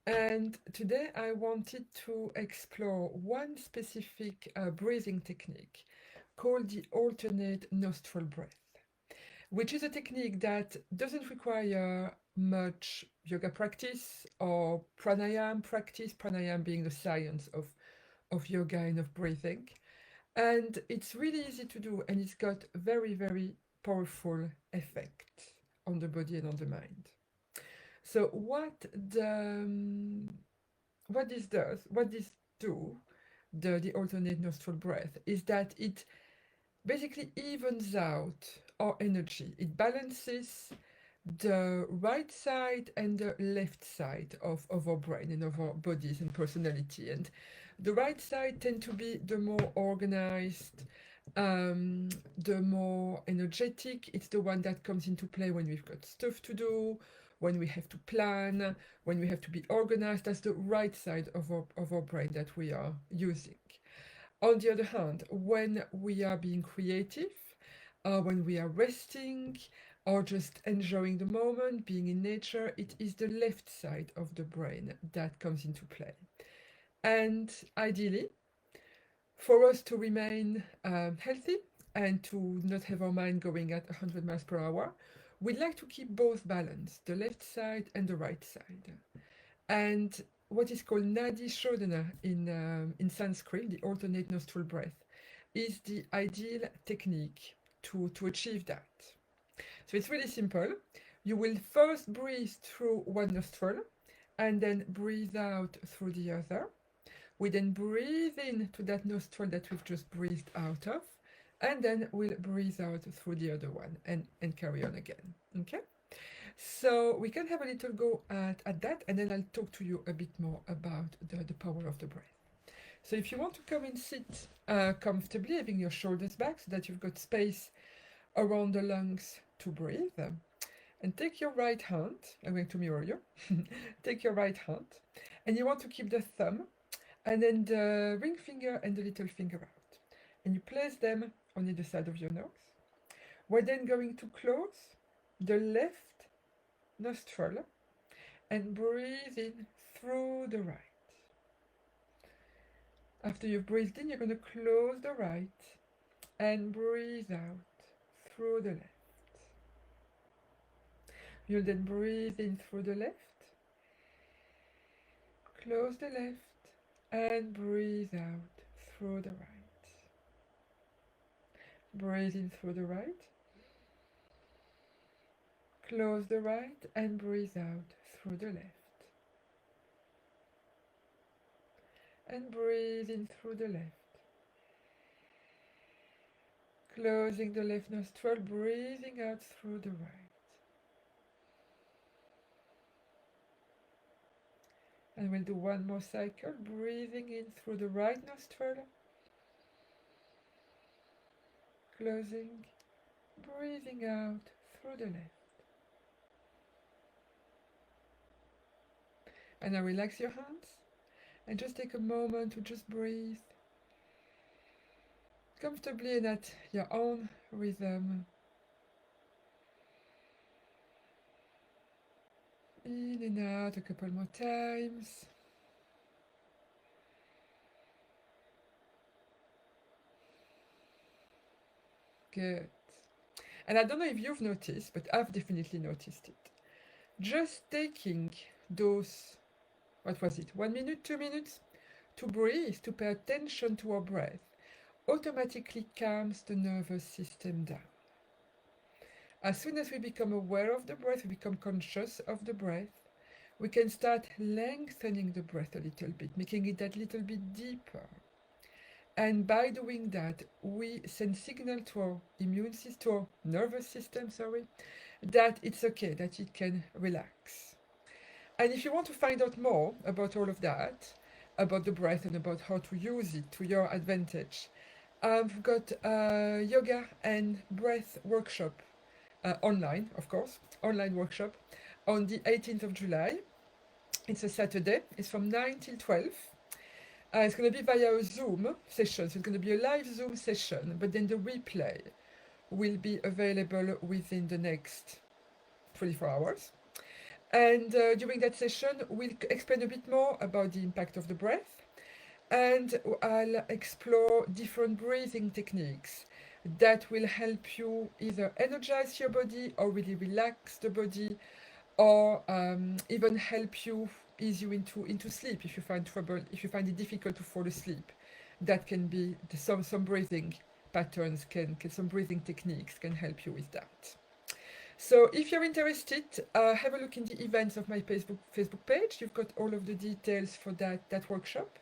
And today I wanted to explore one specific breathing technique called the alternate nostril breath, which is a technique that doesn't require much yoga practice or pranayam practice, pranayam being the science of yoga and of breathing. And it's really easy to do, and it's got very, very powerful effect on the body and on the mind. So what this does, what this do, the alternate nostril breath, is that it basically evens out our energy. It balances the right side and the left side of our brain and of our bodies and personality. And the right side tend to be the more organized, the more energetic. It's the one that comes into play when we've got stuff to do, when we have to plan, when we have to be organized. That's the right side of our brain that we are using. On the other hand, when we are being creative, when we are resting, or just enjoying the moment, being in nature, it is the left side of the brain that comes into play. And ideally, for us to remain healthy and to not have our mind going at 100 miles per hour, we'd like to keep both balanced, the left side and the right side. And what is called Nadi Shodhana in Sanskrit, the alternate nostril breath, is the ideal technique to achieve that. So it's really simple. You will first breathe through one nostril and then breathe out through the other. We then breathe in to that nostril that we've just breathed out of, and then we'll breathe out through the other one and carry on again. Okay? So we can have a little go at that, and then I'll talk to you a bit more about the power of the breath. So if you want to come and sit comfortably, having your shoulders back so that you've got space around the lungs to breathe, and take your right hand, I'm going to mirror you, take your right hand, and you want to keep the thumb, and then the ring finger and the little finger out. And you place them on either side of your nose. We're then going to close the left nostril and breathe in through the right. After you've breathed in, you're going to close the right and breathe out through the left. You'll then breathe in through the left, close the left, and breathe out through the right. Breathe in through the right, close the right, and breathe out through the left. And breathe in through the left, closing the left nostril, breathing out through the right. And we'll do one more cycle, breathing in through the right nostril, closing, breathing out through the left. And now relax your hands and just take a moment to just breathe comfortably and at your own rhythm. In and out a couple more times. Good. And I don't know if you've noticed, but I've definitely noticed it. Just taking those, what was it, 1 minute, 2 minutes to breathe, to pay attention to our breath, automatically calms the nervous system down. As soon as we become aware of the breath, we become conscious of the breath, we can start lengthening the breath a little bit, making it that little bit deeper. And by doing that, we send signal to our immune system, to our nervous system, that it's okay, that it can relax. And if you want to find out more about all of that, about the breath and about how to use it to your advantage, I've got a yoga and breath workshop online, of course, online workshop on the 18th of July. It's a Saturday. It's from 9 till 12. It's going to be via a Zoom session. So it's going to be a live Zoom session, but then the replay will be available within the next 24 hours. And during that session, we'll explain a bit more about the impact of the breath, and I'll explore different breathing techniques that will help you either energize your body or really relax the body, or even help you ease you into sleep if you find trouble, if you find it difficult to fall asleep. That can be some breathing patterns, some breathing techniques can help you with that. So if you're interested, have a look in the events of my Facebook page. You've got all of the details for that workshop.